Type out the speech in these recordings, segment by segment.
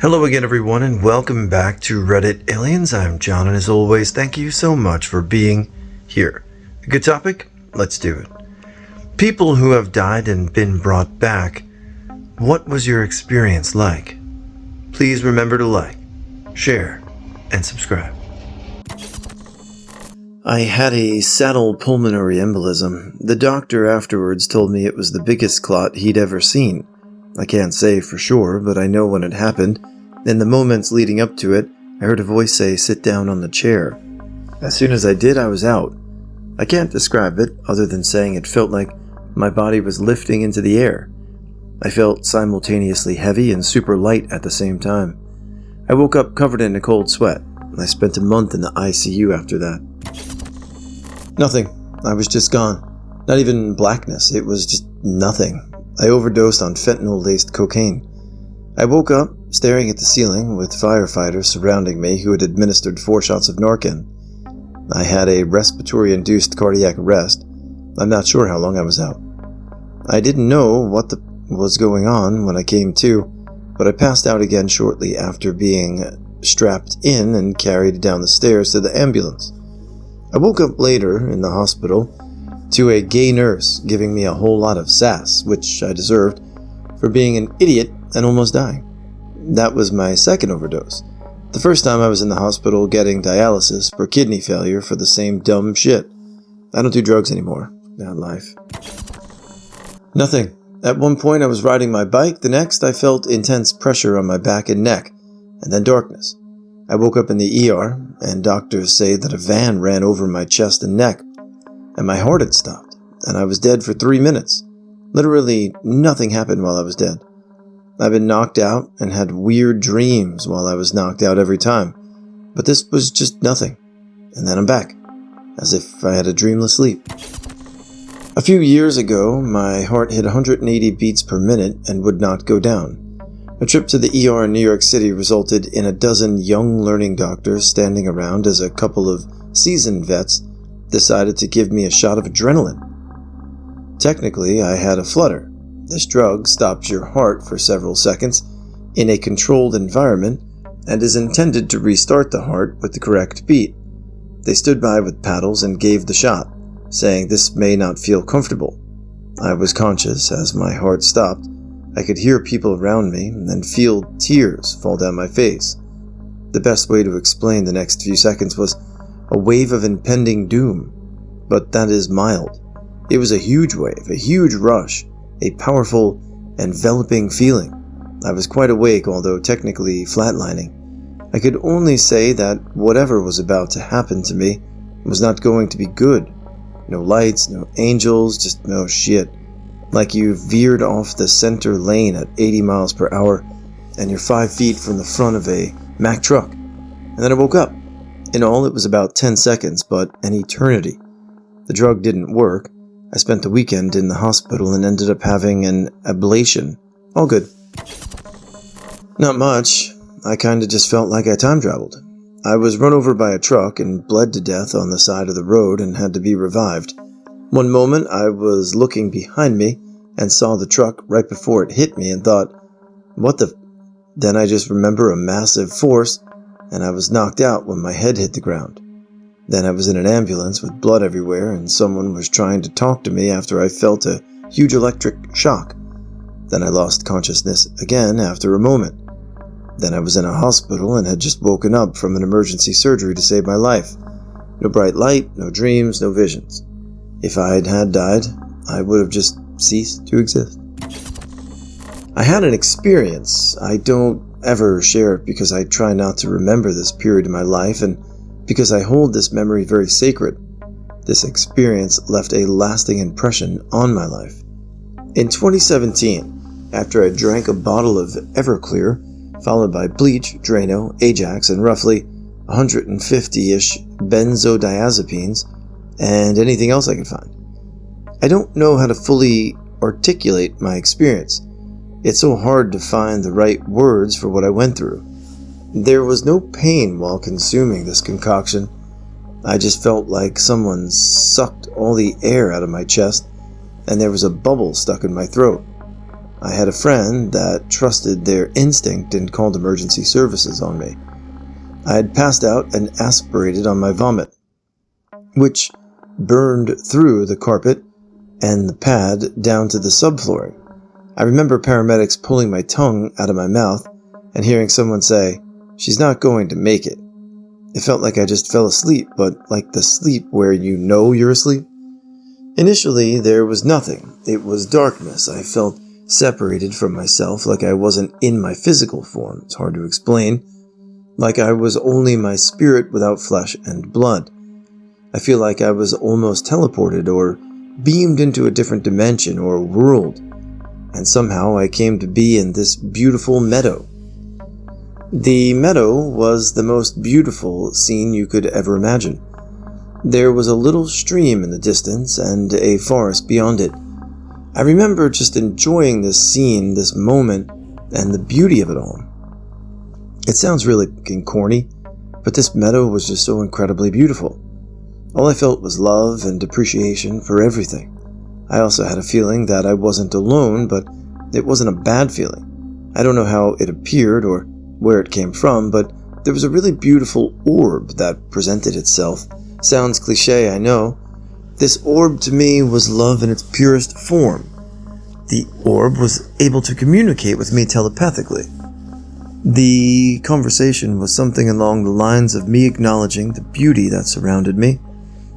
Hello again, everyone, and welcome back to Reddit Aliens. I'm John, and as always, thank you so much for being here. A good topic? Let's do it. People who have died and been brought back. What was your experience like? Please remember to like, share, and subscribe. I had a saddle pulmonary embolism. The doctor afterwards told me it was the biggest clot he'd ever seen. I can't say for sure, but I know when it happened. In the moments leading up to it, I heard a voice say, "Sit down on the chair." As soon as I did, I was out. I can't describe it other than saying it felt like my body was lifting into the air. I felt simultaneously heavy and super light at the same time. I woke up covered in a cold sweat. I spent a month in the ICU after that. Nothing. I was just gone. Not even blackness. It was just nothing. I overdosed on fentanyl-laced cocaine. I woke up staring at the ceiling with firefighters surrounding me who had administered 4 shots of Narcan. I had a respiratory-induced cardiac arrest. I'm not sure how long I was out. I didn't know what was going on when I came to, but I passed out again shortly after being strapped in and carried down the stairs to the ambulance. I woke up later in the hospital to a gay nurse giving me a whole lot of sass, which I deserved, for being an idiot and almost dying. That was my second overdose. The first time I was in the hospital getting dialysis for kidney failure for the same dumb shit. I don't do drugs anymore. Not life. Nothing. At one point I was riding my bike, the next I felt intense pressure on my back and neck, and then darkness. I woke up in the ER, and doctors say that a van ran over my chest and neck, and my heart had stopped, and I was dead for 3 minutes. Literally nothing happened while I was dead. I've been knocked out and had weird dreams while I was knocked out every time, but this was just nothing. And then I'm back, as if I had a dreamless sleep. A few years ago, my heart hit 180 beats per minute and would not go down. A trip to the ER in New York City resulted in a dozen young learning doctors standing around as a couple of seasoned vets decided to give me a shot of adrenaline. Technically, I had a flutter. This drug stops your heart for several seconds in a controlled environment and is intended to restart the heart with the correct beat. They stood by with paddles and gave the shot, saying this may not feel comfortable. I was conscious as my heart stopped. I could hear people around me and feel tears fall down my face. The best way to explain the next few seconds was a wave of impending doom, but that is mild. It was a huge wave, a huge rush, a powerful, enveloping feeling. I was quite awake, although technically flatlining. I could only say that whatever was about to happen to me was not going to be good. No lights, no angels, just no shit. Like you veered off the center lane at 80 miles per hour and you're 5 feet from the front of a Mack truck. And then I woke up. In all, it was about 10 seconds, but an eternity. The drug didn't work. I spent the weekend in the hospital and ended up having an ablation. All good. Not much. I kinda just felt like I time traveled. I was run over by a truck and bled to death on the side of the road and had to be revived. One moment I was looking behind me and saw the truck right before it hit me and thought, what the... Then I just remember a massive force and I was knocked out when my head hit the ground. Then I was in an ambulance with blood everywhere and someone was trying to talk to me after I felt a huge electric shock. Then I lost consciousness again after a moment. Then I was in a hospital and had just woken up from an emergency surgery to save my life. No bright light, no dreams, no visions. If I had died, I would have just ceased to exist. I had an experience. I don't ever share it because I try not to remember this period of my life and because I hold this memory very sacred. This experience left a lasting impression on my life. In 2017, after I drank a bottle of Everclear, followed by bleach, Drano, Ajax, and roughly 150-ish benzodiazepines, and anything else I could find. I don't know how to fully articulate my experience. It's so hard to find the right words for what I went through. There was no pain while consuming this concoction. I just felt like someone sucked all the air out of my chest, and there was a bubble stuck in my throat. I had a friend that trusted their instinct and called emergency services on me. I had passed out and aspirated on my vomit, which burned through the carpet and the pad down to the subflooring. I remember paramedics pulling my tongue out of my mouth and hearing someone say, "She's not going to make it." It felt like I just fell asleep, but like the sleep where you know you're asleep. Initially, there was nothing. It was darkness. I felt separated from myself, like I wasn't in my physical form. It's hard to explain. Like I was only my spirit without flesh and blood. I feel like I was almost teleported or beamed into a different dimension or world. And somehow I came to be in this beautiful meadow. The meadow was the most beautiful scene you could ever imagine. There was a little stream in the distance and a forest beyond it. I remember just enjoying this scene, this moment, and the beauty of it all. It sounds really corny, but this meadow was just so incredibly beautiful. All I felt was love and appreciation for everything. I also had a feeling that I wasn't alone, but it wasn't a bad feeling. I don't know how it appeared or where it came from, but there was a really beautiful orb that presented itself. Sounds cliche, I know. This orb to me was love in its purest form. The orb was able to communicate with me telepathically. The conversation was something along the lines of me acknowledging the beauty that surrounded me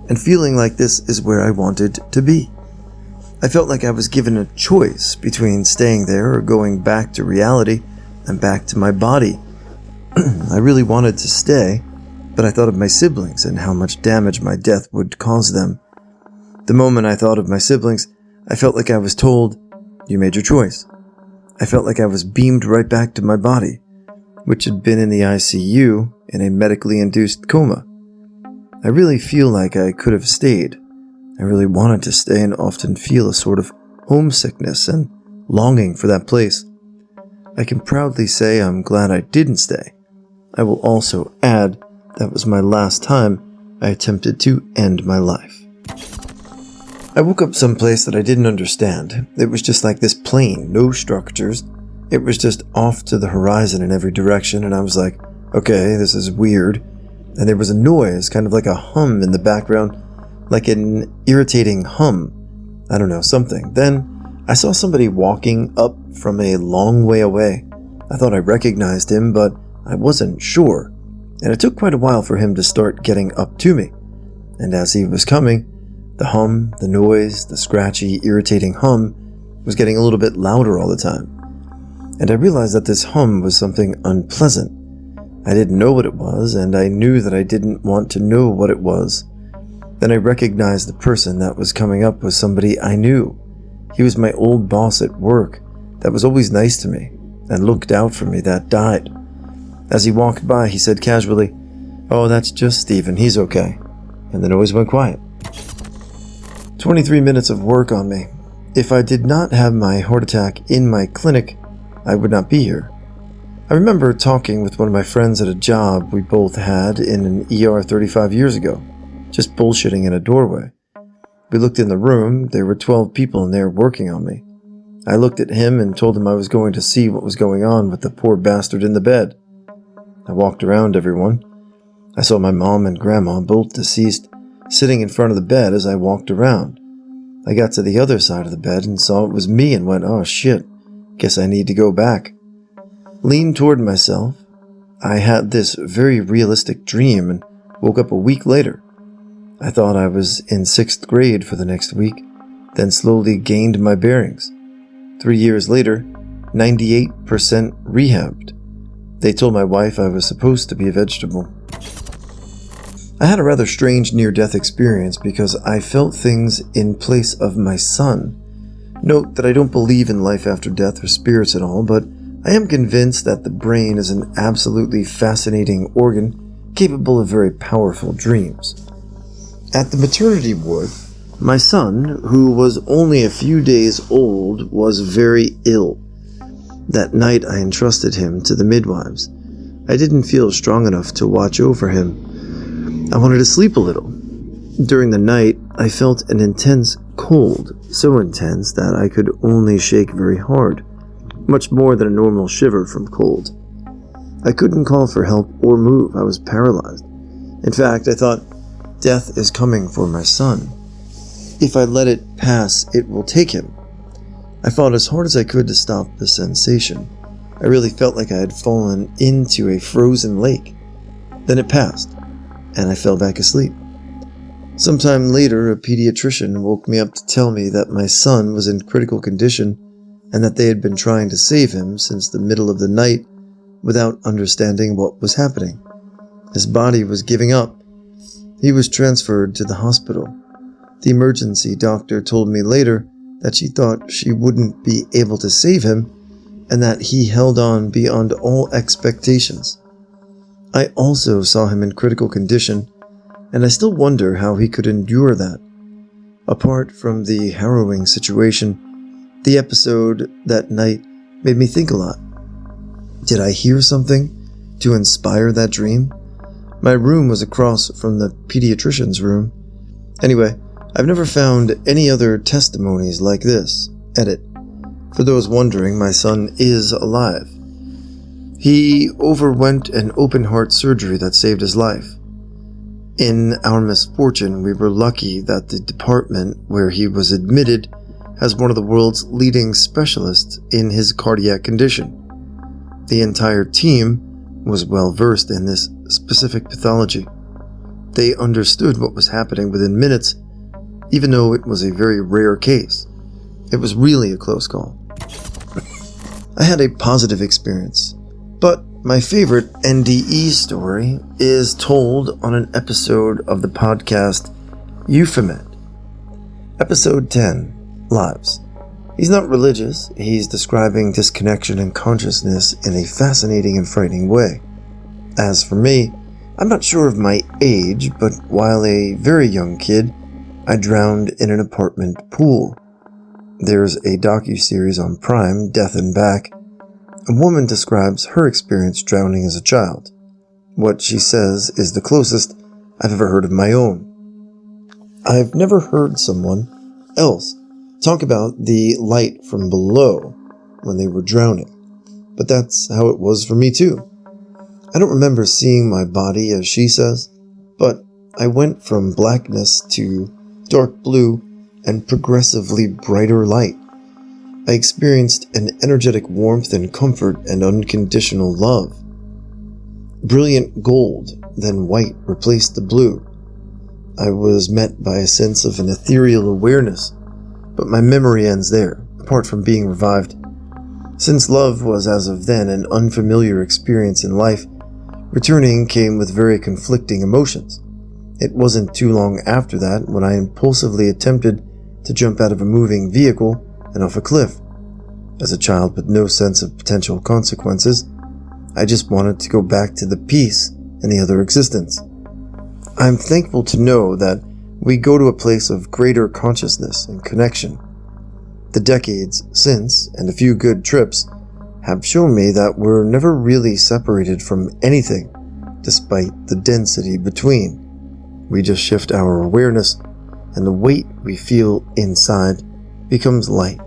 and feeling like this is where I wanted to be. I felt like I was given a choice between staying there or going back to reality and back to my body. I really wanted to stay, but I thought of my siblings and how much damage my death would cause them. The moment I thought of my siblings, I felt like I was told, "You made your choice." I felt like I was beamed right back to my body, which had been in the ICU in a medically induced coma. I really feel like I could have stayed. I really wanted to stay and often feel a sort of homesickness and longing for that place. I can proudly say I'm glad I didn't stay. I will also add that was my last time I attempted to end my life. I woke up someplace that I didn't understand. It was just like this plain, no structures. It was just off to the horizon in every direction, and I was like, okay, this is weird. And there was a noise, kind of like a hum in the background, like an irritating hum. I don't know, something. Then I saw somebody walking up from a long way away. I thought I recognized him, but I wasn't sure. And it took quite a while for him to start getting up to me. And as he was coming, the hum, the noise, the scratchy, irritating hum was getting a little bit louder all the time. And I realized that this hum was something unpleasant. I didn't know what it was, and I knew that I didn't want to know what it was. Then I recognized the person that was coming up was somebody I knew. He was my old boss at work that was always nice to me and looked out for me that died. As he walked by, he said casually, "Oh, that's just Stephen, he's okay." And the noise went quiet. 23 minutes of work on me. If I did not have my heart attack in my clinic, I would not be here. I remember talking with one of my friends at a job we both had in an ER 35 years ago, just bullshitting in a doorway. We looked in the room, there were 12 people in there working on me. I looked at him and told him I was going to see what was going on with the poor bastard in the bed. I walked around everyone. I saw my mom and grandma, both deceased, sitting in front of the bed as I walked around. I got to the other side of the bed and saw it was me and went, "Oh shit, guess I need to go back." Leaned toward myself. I had this very realistic dream and woke up a week later. I thought I was in 6th grade for the next week, then slowly gained my bearings. 3 years later, 98% rehabbed. They told my wife I was supposed to be a vegetable. I had a rather strange near-death experience because I felt things in place of my son. Note that I don't believe in life after death or spirits at all, but I am convinced that the brain is an absolutely fascinating organ capable of very powerful dreams. At the maternity ward, my son, who was only a few days old, was very ill. That night I entrusted him to the midwives. I didn't feel strong enough to watch over him. I wanted to sleep a little. During the night, I felt an intense cold, so intense that I could only shake very hard. much more than a normal shiver from cold. I couldn't call for help or move. I was paralyzed. In fact, I thought, death is coming for my son. If I let it pass, it will take him. I fought as hard as I could to stop the sensation. I really felt like I had fallen into a frozen lake. Then it passed, and I fell back asleep. Sometime later, a pediatrician woke me up to tell me that my son was in critical condition and that they had been trying to save him since the middle of the night without understanding what was happening. His body was giving up. He was transferred to the hospital. The emergency doctor told me later that she thought she wouldn't be able to save him and that he held on beyond all expectations. I also saw him in critical condition, and I still wonder how he could endure that. Apart from the harrowing situation, the episode that night made me think a lot. Did I hear something to inspire that dream? My room was across from the pediatrician's room. Anyway, I've never found any other testimonies like this. Edit. For those wondering, my son is alive. He overwent an open-heart surgery that saved his life. In our misfortune, we were lucky that the department where he was admitted has one of the world's leading specialists in his cardiac condition. The entire team was well versed in this specific pathology. They understood what was happening within minutes, even though it was a very rare case. It was really a close call. I had a positive experience, but my favorite NDE story is told on an episode of the podcast Euphemet. Episode 10, Lives. He's not religious, he's describing disconnection and consciousness in a fascinating and frightening way. As for me, I'm not sure of my age, but while a very young kid, I drowned in an apartment pool. There's a docuseries on Prime, Death and Back. A woman describes her experience drowning as a child. What she says is the closest I've ever heard of my own. I've never heard someone else talk about the light from below when they were drowning, but that's how it was for me too. I don't remember seeing my body, as she says, but I went from blackness to dark blue and progressively brighter light. I experienced an energetic warmth and comfort and unconditional love. Brilliant gold, then white, replaced the blue. I was met by a sense of an ethereal awareness, but my memory ends there, apart from being revived. Since love was as of then an unfamiliar experience in life, returning came with very conflicting emotions. It wasn't too long after that when I impulsively attempted to jump out of a moving vehicle and off a cliff. As a child with no sense of potential consequences, I just wanted to go back to the peace and the other existence. I'm thankful to know that we go to a place of greater consciousness and connection. The decades since, and a few good trips, have shown me that we're never really separated from anything, despite the density between. We just shift our awareness, and the weight we feel inside becomes light.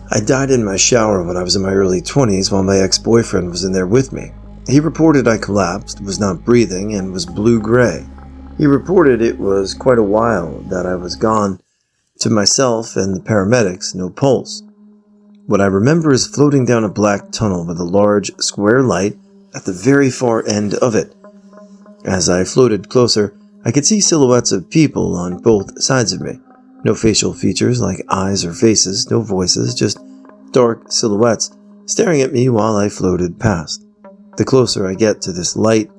I died in my shower when I was in my early 20s while my ex-boyfriend was in there with me. He reported I collapsed, was not breathing, and was blue-gray. He reported it was quite a while that I was gone. To myself and the paramedics, no pulse. What I remember is floating down a black tunnel with a large square light at the very far end of it. As I floated closer, I could see silhouettes of people on both sides of me. No facial features like eyes or faces, no voices, just dark silhouettes staring at me while I floated past. The closer I get to this light,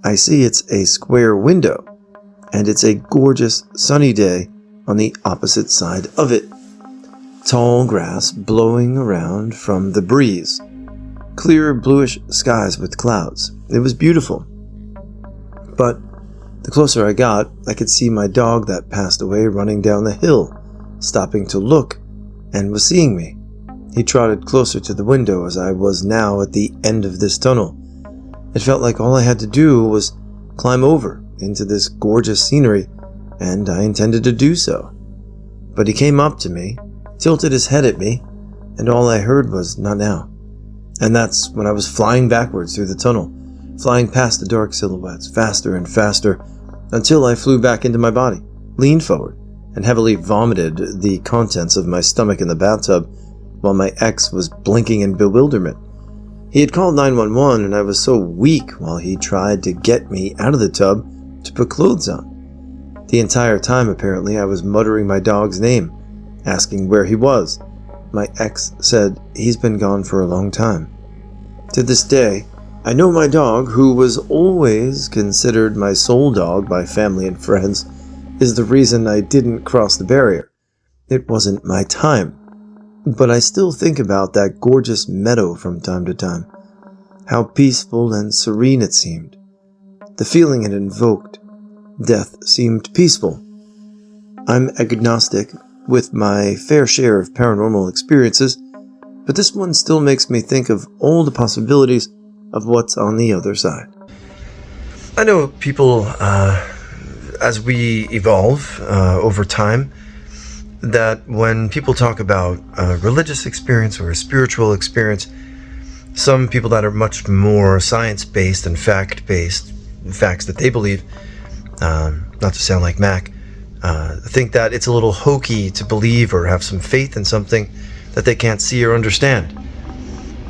I see it's a square window, and it's a gorgeous sunny day on the opposite side of it. Tall grass blowing around from the breeze. Clear bluish skies with clouds. It was beautiful. But the closer I got, I could see my dog that passed away running down the hill, stopping to look, and was seeing me. He trotted closer to the window as I was now at the end of this tunnel. It felt like all I had to do was climb over into this gorgeous scenery, and I intended to do so. But he came up to me, tilted his head at me, and all I heard was, "Not now." And that's when I was flying backwards through the tunnel, flying past the dark silhouettes, faster and faster, until I flew back into my body, leaned forward, and heavily vomited the contents of my stomach in the bathtub while my ex was blinking in bewilderment. He had called 911 and I was so weak while he tried to get me out of the tub to put clothes on. The entire time, apparently, I was muttering my dog's name, asking where he was. My ex said he's been gone for a long time. To this day, I know my dog, who was always considered my soul dog by family and friends, is the reason I didn't cross the barrier. It wasn't my time. But I still think about that gorgeous meadow from time to time. How peaceful and serene it seemed. The feeling it invoked. Death seemed peaceful. I'm agnostic, with my fair share of paranormal experiences, but this one still makes me think of all the possibilities of what's on the other side. I know people, as we evolve over time, that when people talk about a religious experience or a spiritual experience, some people that are much more science-based and fact-based, facts that they believe, not to sound like Mac, think that it's a little hokey to believe or have some faith in something that they can't see or understand.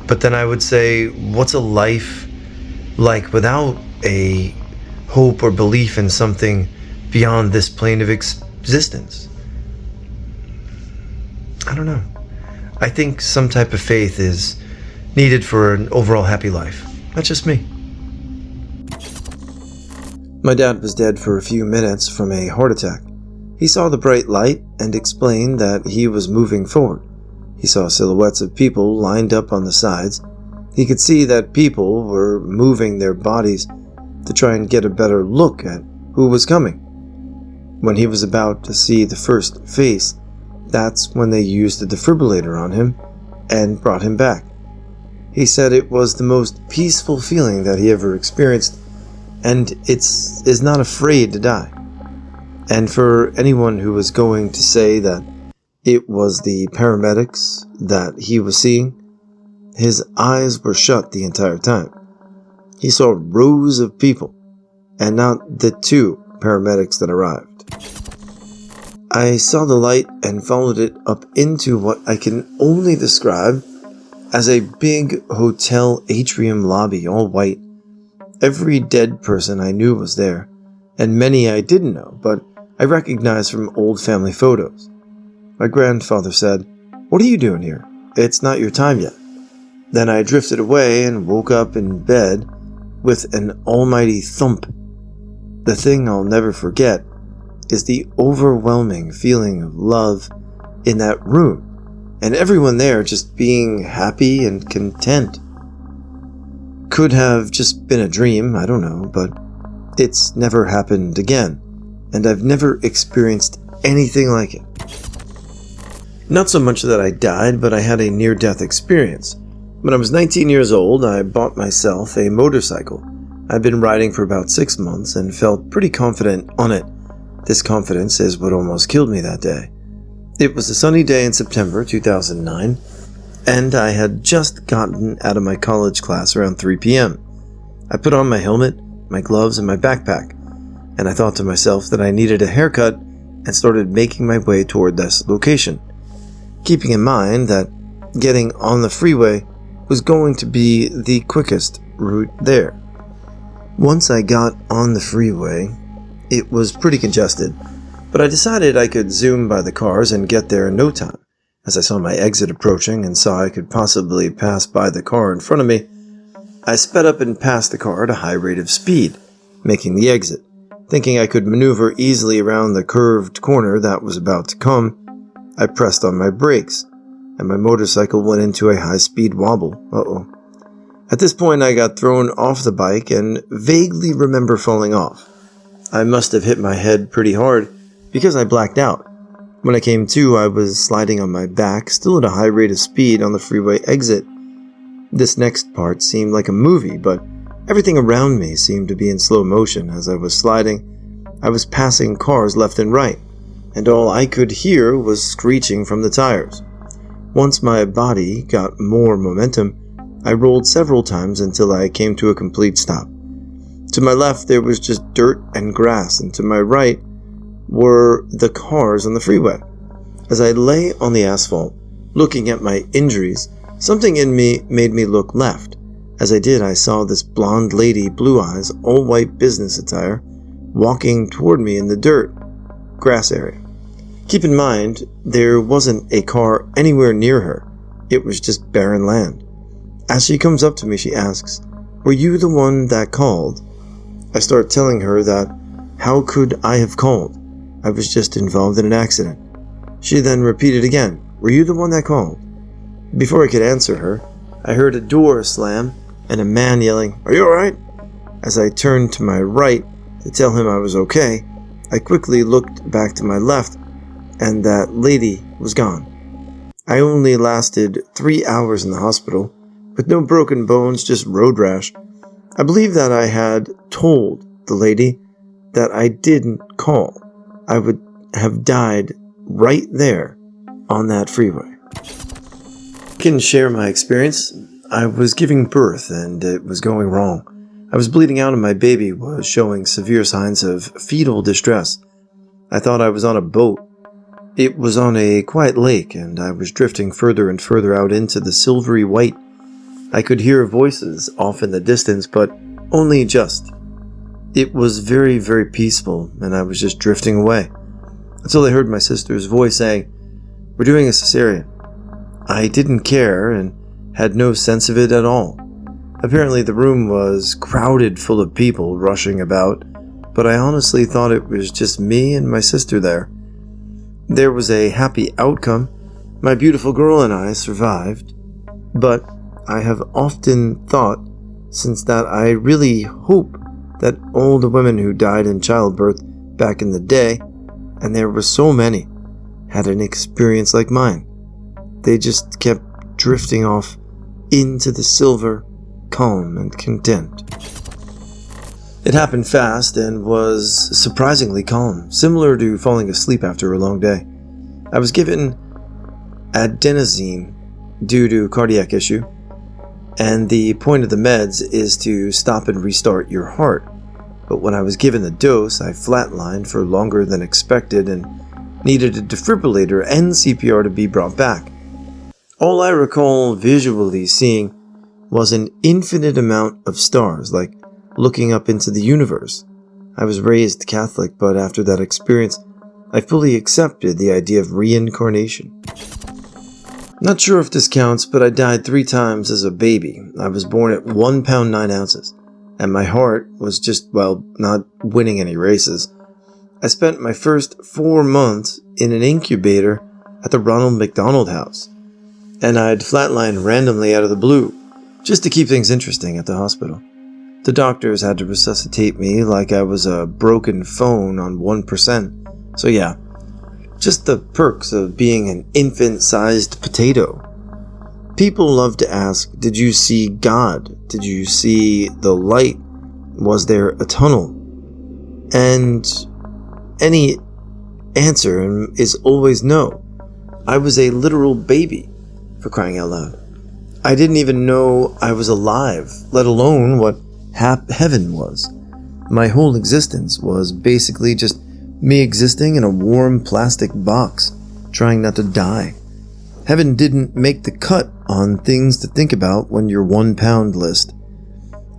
But then I would say, what's a life like without a hope or belief in something beyond this plane of existence? I don't know. I think some type of faith is needed for an overall happy life. That's just me. My dad was dead for a few minutes from a heart attack. He saw the bright light and explained that he was moving forward. He saw silhouettes of people lined up on the sides. He could see that people were moving their bodies to try and get a better look at who was coming. When he was about to see the first face, that's when they used the defibrillator on him and brought him back. He said it was the most peaceful feeling that he ever experienced, and is not afraid to die. And for anyone who was going to say that it was the paramedics that he was seeing, his eyes were shut the entire time. He saw rows of people, and not the 2 paramedics that arrived. I saw the light and followed it up into what I can only describe as a big hotel atrium lobby, all white. Every dead person I knew was there, and many I didn't know, but I recognized from old family photos. My grandfather said, "What are you doing here? It's not your time yet." Then I drifted away and woke up in bed with an almighty thump. The thing I'll never forget is the overwhelming feeling of love in that room, and everyone there just being happy and content. Could have just been a dream, I don't know, but it's never happened again, and I've never experienced anything like it. Not so much that I died, but I had a near-death experience. When I was 19 years old, I bought myself a motorcycle. I'd been riding for about 6 months and felt pretty confident on it. This confidence is what almost killed me that day. It was a sunny day in September 2009, and I had just gotten out of my college class around 3 p.m. I put on my helmet, my gloves, and my backpack, and I thought to myself that I needed a haircut and started making my way toward this location, keeping in mind that getting on the freeway was going to be the quickest route there. Once I got on the freeway, it was pretty congested, but I decided I could zoom by the cars and get there in no time. As I saw my exit approaching and saw I could possibly pass by the car in front of me, I sped up and passed the car at a high rate of speed, making the exit. Thinking I could maneuver easily around the curved corner that was about to come, I pressed on my brakes, and my motorcycle went into a high-speed wobble. Uh-oh. At this point, I got thrown off the bike and vaguely remember falling off. I must have hit my head pretty hard because I blacked out. When I came to, I was sliding on my back, still at a high rate of speed on the freeway exit. This next part seemed like a movie, but everything around me seemed to be in slow motion. As I was sliding, I was passing cars left and right, and all I could hear was screeching from the tires. Once my body got more momentum, I rolled several times until I came to a complete stop. To my left, there was just dirt and grass, and to my right were the cars on the freeway. As I lay on the asphalt, looking at my injuries, something in me made me look left. As I did, I saw this blonde lady, blue eyes, all white business attire, walking toward me in the dirt, grass area. Keep in mind, there wasn't a car anywhere near her. It was just barren land. As she comes up to me, she asks, "Were you the one that called?" I start telling her that how could I have called? I was just involved in an accident. She then repeated again, "Were you the one that called?" Before I could answer her, I heard a door slam and a man yelling, "Are you alright?" As I turned to my right to tell him I was okay, I quickly looked back to my left, and that lady was gone. I only lasted 3 hours in the hospital, with no broken bones, just road rash. I believe that I had told the lady that I didn't call. I would have died right there on that freeway. I can share my experience. I was giving birth and it was going wrong. I was bleeding out and my baby was showing severe signs of fetal distress. I thought I was on a boat. It was on a quiet lake and I was drifting further and further out into the silvery white. I could hear voices off in the distance, but only just. It was very, very peaceful, and I was just drifting away, until I heard my sister's voice saying, "We're doing a cesarean." I didn't care, and had no sense of it at all. Apparently the room was crowded full of people rushing about, but I honestly thought it was just me and my sister there. There was a happy outcome. My beautiful girl and I survived, but I have often thought since that I really hope that all the women who died in childbirth back in the day, and there were so many, had an experience like mine. They just kept drifting off into the silver, calm and content. It happened fast and was surprisingly calm, similar to falling asleep after a long day. I was given adenosine due to cardiac issue, and the point of the meds is to stop and restart your heart. But when I was given the dose, I flatlined for longer than expected and needed a defibrillator and CPR to be brought back. All I recall visually seeing was an infinite amount of stars, like looking up into the universe. I was raised Catholic, but after that experience, I fully accepted the idea of reincarnation. Not sure if this counts, but I died 3 times as a baby. I was born at 1 pound 9 ounces, and my heart was just, not winning any races. I spent my first 4 months in an incubator at the Ronald McDonald House, and I'd flatlined randomly out of the blue, just to keep things interesting at the hospital. The doctors had to resuscitate me like I was a broken phone on 1%, so yeah. Just the perks of being an infant-sized potato. People love to ask, did you see God? Did you see the light? Was there a tunnel? And any answer is always no. I was a literal baby, for crying out loud. I didn't even know I was alive, let alone what heaven was. My whole existence was basically just me existing in a warm plastic box, trying not to die. Heaven didn't make the cut on things to think about when you're 1 pound list.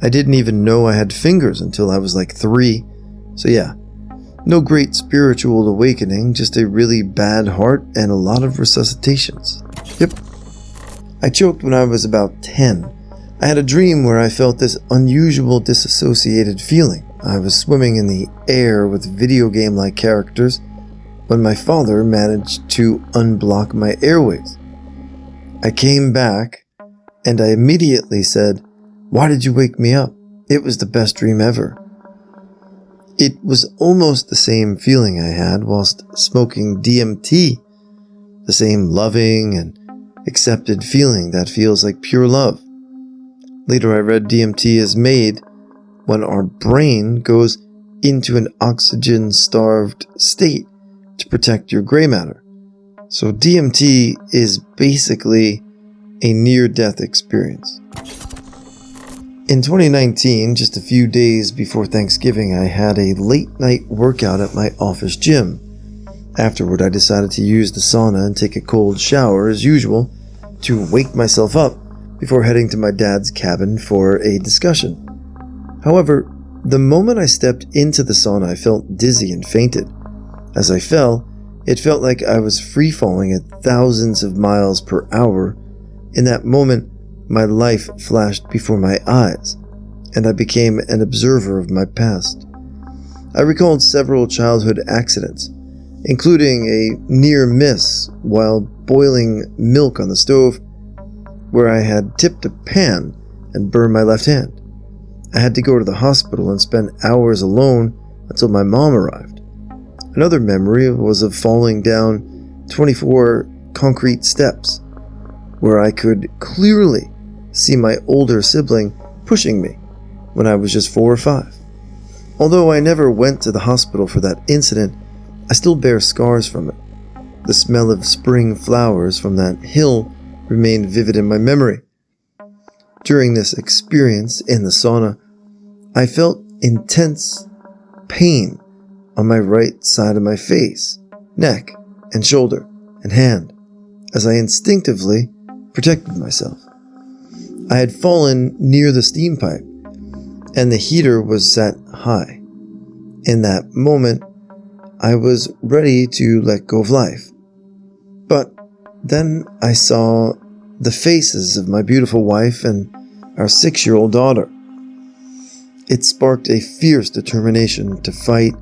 I didn't even know I had fingers until I was like 3. So yeah, no great spiritual awakening, just a really bad heart and a lot of resuscitations. Yep. I choked when I was about 10. I had a dream where I felt this unusual disassociated feeling. I was swimming in the air with video game-like characters when my father managed to unblock my airways. I came back and I immediately said, "Why did you wake me up? It was the best dream ever." It was almost the same feeling I had whilst smoking DMT, the same loving and accepted feeling that feels like pure love. Later I read DMT is made when our brain goes into an oxygen-starved state to protect your gray matter. So DMT is basically a near-death experience. In 2019, just a few days before Thanksgiving, I had a late-night workout at my office gym. Afterward, I decided to use the sauna and take a cold shower as usual to wake myself up before heading to my dad's cabin for a discussion. However, the moment I stepped into the sauna, I felt dizzy and fainted. As I fell, it felt like I was free-falling at thousands of miles per hour. In that moment, my life flashed before my eyes, and I became an observer of my past. I recalled several childhood accidents, including a near miss while boiling milk on the stove, where I had tipped a pan and burned my left hand. I had to go to the hospital and spend hours alone until my mom arrived. Another memory was of falling down 24 concrete steps, where I could clearly see my older sibling pushing me when I was just 4 or 5. Although I never went to the hospital for that incident, I still bear scars from it. The smell of spring flowers from that hill remained vivid in my memory. During this experience in the sauna, I felt intense pain on my right side of my face, neck, and shoulder, and hand, as I instinctively protected myself. I had fallen near the steam pipe, and the heater was set high. In that moment, I was ready to let go of life. But then I saw the faces of my beautiful wife and our 6-year-old daughter. It sparked a fierce determination to fight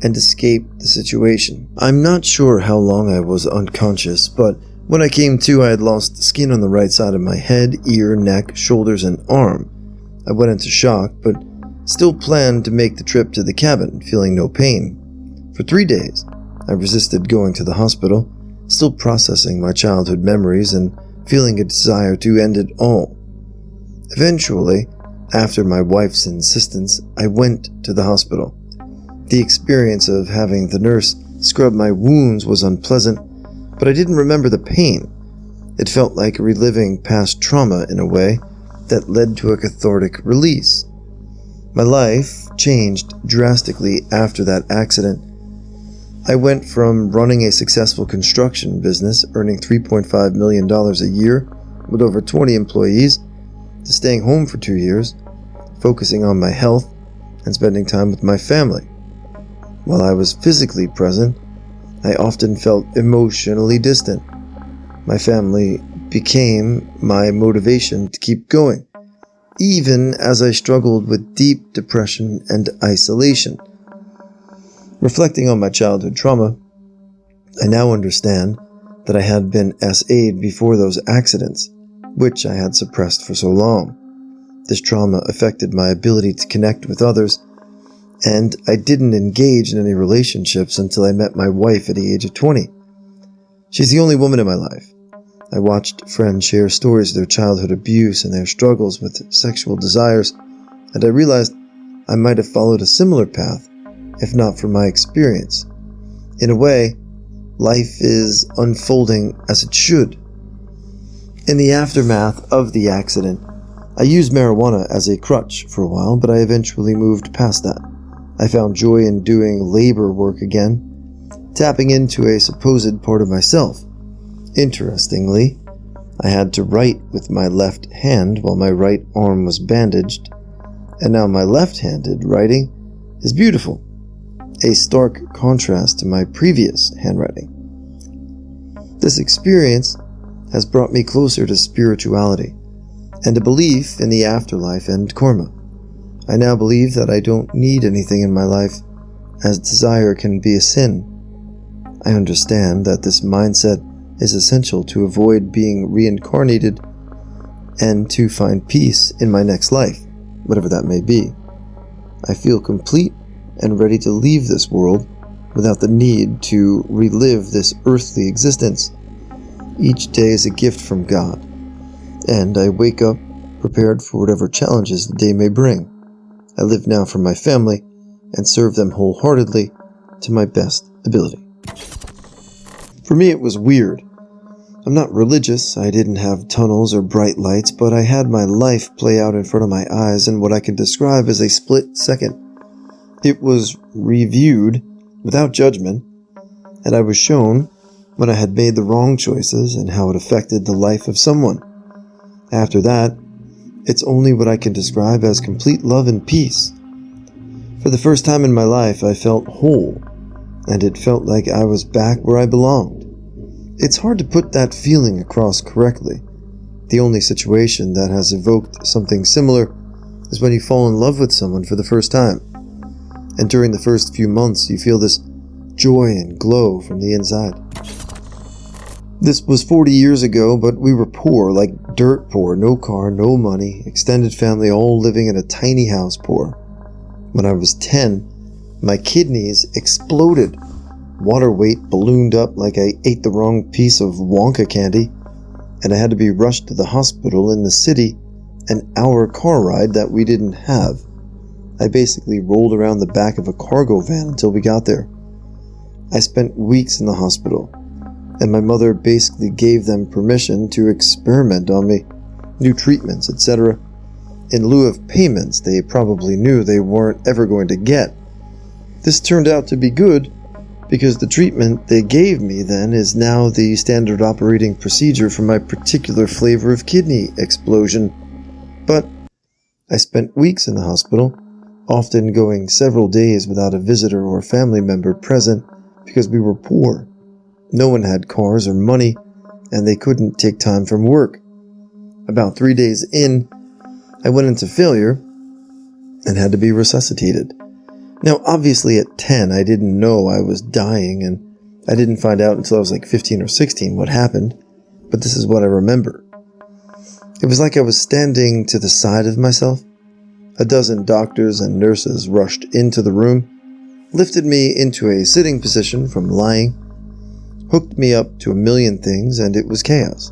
and escape the situation. I'm not sure how long I was unconscious, but when I came to, I had lost skin on the right side of my head, ear, neck, shoulders, and arm. I went into shock, but still planned to make the trip to the cabin, feeling no pain. For 3 days, I resisted going to the hospital, still processing my childhood memories and feeling a desire to end it all. Eventually, after my wife's insistence, I went to the hospital. The experience of having the nurse scrub my wounds was unpleasant, but I didn't remember the pain. It felt like reliving past trauma in a way that led to a cathartic release. My life changed drastically after that accident. I went from running a successful construction business, earning $3.5 million a year with over 20 employees, to staying home for 2 years, focusing on my health and spending time with my family. While I was physically present, I often felt emotionally distant. My family became my motivation to keep going, even as I struggled with deep depression and isolation. Reflecting on my childhood trauma, I now understand that I had been SA'd before those accidents, which I had suppressed for so long. This trauma affected my ability to connect with others, and I didn't engage in any relationships until I met my wife at the age of 20. She's the only woman in my life. I watched friends share stories of their childhood abuse and their struggles with sexual desires, and I realized I might have followed a similar path, if not for my experience. In a way, life is unfolding as it should. In the aftermath of the accident, I used marijuana as a crutch for a while, but I eventually moved past that. I found joy in doing labor work again, tapping into a supposed part of myself. Interestingly, I had to write with my left hand while my right arm was bandaged, and now my left-handed writing is beautiful, a stark contrast to my previous handwriting. This experience has brought me closer to spirituality and a belief in the afterlife and karma. I now believe that I don't need anything in my life, as desire can be a sin. I understand that this mindset is essential to avoid being reincarnated and to find peace in my next life, whatever that may be. I feel complete and ready to leave this world without the need to relive this earthly existence. Each day is a gift from God, and I wake up prepared for whatever challenges the day may bring. I live now for my family and serve them wholeheartedly to my best ability. For me, it was weird. I'm not religious, I didn't have tunnels or bright lights, but I had my life play out in front of my eyes in what I can describe as a split second. It was reviewed without judgment, and I was shown when I had made the wrong choices and how it affected the life of someone. After that, it's only what I can describe as complete love and peace. For the first time in my life, I felt whole, and it felt like I was back where I belonged. It's hard to put that feeling across correctly. The only situation that has evoked something similar is when you fall in love with someone for the first time. And during the first few months, you feel this joy and glow from the inside. This was 40 years ago, but we were poor, like dirt poor, no car, no money, extended family all living in a tiny house poor. When I was 10, my kidneys exploded. Water weight ballooned up like I ate the wrong piece of Wonka candy, and I had to be rushed to the hospital in the city, an hour car ride that we didn't have. I basically rolled around the back of a cargo van until we got there. I spent weeks in the hospital, and my mother basically gave them permission to experiment on me, new treatments, etc., in lieu of payments they probably knew they weren't ever going to get. This turned out to be good, because the treatment they gave me then is now the standard operating procedure for my particular flavor of kidney explosion. But I spent weeks in the hospital, often going several days without a visitor or family member present because we were poor. No one had cars or money, and they couldn't take time from work. About 3 days in, I went into failure and had to be resuscitated. Now, obviously at 10, I didn't know I was dying, and I didn't find out until I was like 15 or 16 what happened, but this is what I remember. It was like I was standing to the side of myself. A dozen doctors and nurses rushed into the room, lifted me into a sitting position from lying, hooked me up to a million things, and it was chaos.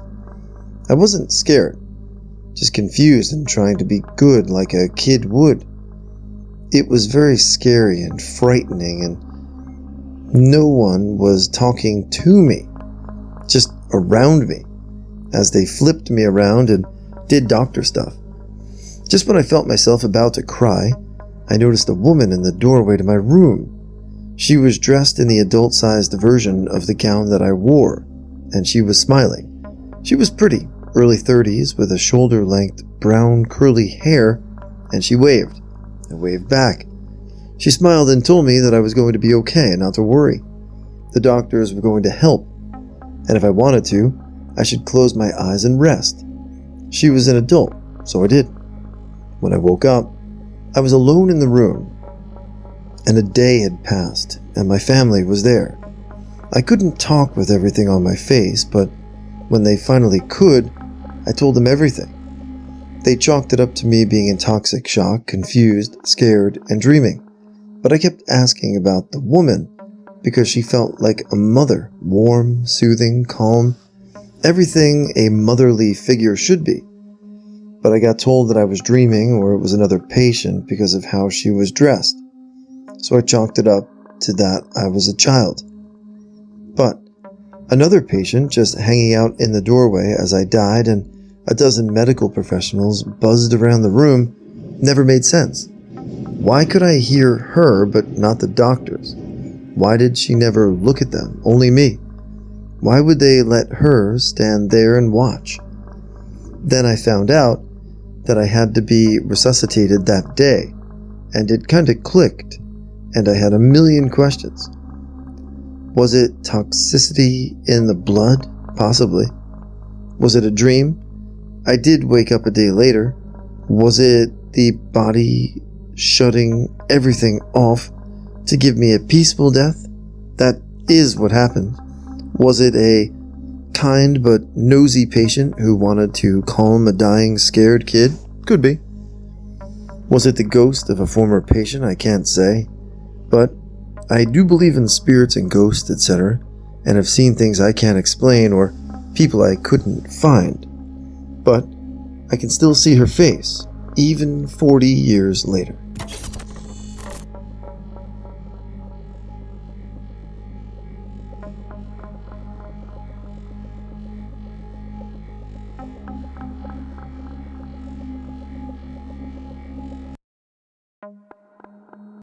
I wasn't scared, just confused and trying to be good like a kid would. It was very scary and frightening, and no one was talking to me, just around me, as they flipped me around and did doctor stuff. Just when I felt myself about to cry, I noticed a woman in the doorway to my room. She was dressed in the adult-sized version of the gown that I wore, and she was smiling. She was pretty, early 30s, with a shoulder-length brown curly hair, and she waved. I waved back. She smiled and told me that I was going to be okay and not to worry. The doctors were going to help, and if I wanted to, I should close my eyes and rest. She was an adult, so I did. When I woke up, I was alone in the room, and a day had passed, and my family was there. I couldn't talk with everything on my face, but when they finally could, I told them everything. They chalked it up to me being in toxic shock, confused, scared, and dreaming. But I kept asking about the woman because she felt like a mother, warm, soothing, calm, everything a motherly figure should be. But I got told that I was dreaming or it was another patient because of how she was dressed. So I chalked it up to that I was a child. But another patient just hanging out in the doorway as I died, and a dozen medical professionals buzzed around the room, never made sense. Why could I hear her but not the doctors? Why did she never look at them, only me? Why would they let her stand there and watch? Then I found out that I had to be resuscitated that day, and it kinda clicked, and I had a million questions. Was it toxicity in the blood? Possibly. Was it a dream? I did wake up a day later. Was it the body shutting everything off to give me a peaceful death? That is what happened. Was it a kind but nosy patient who wanted to calm a dying, scared kid? Could be. Was it the ghost of a former patient? I can't say. But I do believe in spirits and ghosts, etc., and have seen things I can't explain or people I couldn't find. But I can still see her face, even 40 years later.